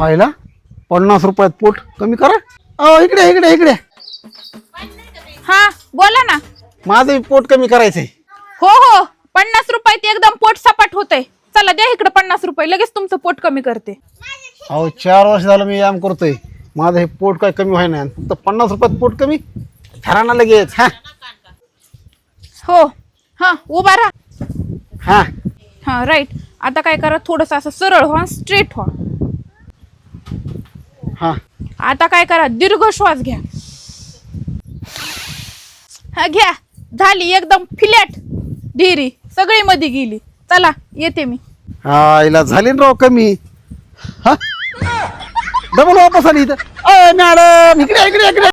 आयला 50 रुपयात पोट कमी करा. इकडे इकडे इकडे. हा बोला ना. माझं पोट कमी करायचंय. हो हो 50 रुपयात एकदम पोट सपाट होतंय. चला द्या इकडे 50 रुपये, लगेच तुमचं पोट कमी करते. 4 वर्ष झालं मी व्यायाम करतोय, माझं हे पोट काय कमी व्हाय नाही. फक्त 50 रुपयात पोट कमी धरा ना लगेच. हा हो हा उभा राहा. हा हा राईट. आता काय करा, थोडस असं सरळ व्हा, स्ट्रेट व्हा. हा आता काय करा, दीर्घ श्वास घ्या. हा घ्या. झाली एकदम फ्लॅट ढिरी सगळी मध्ये गेली. चला येते मी. हिला झाली ना राव कमी. हा डबल वापस आली इथं. मॅडम इकडे इकडे इकडे.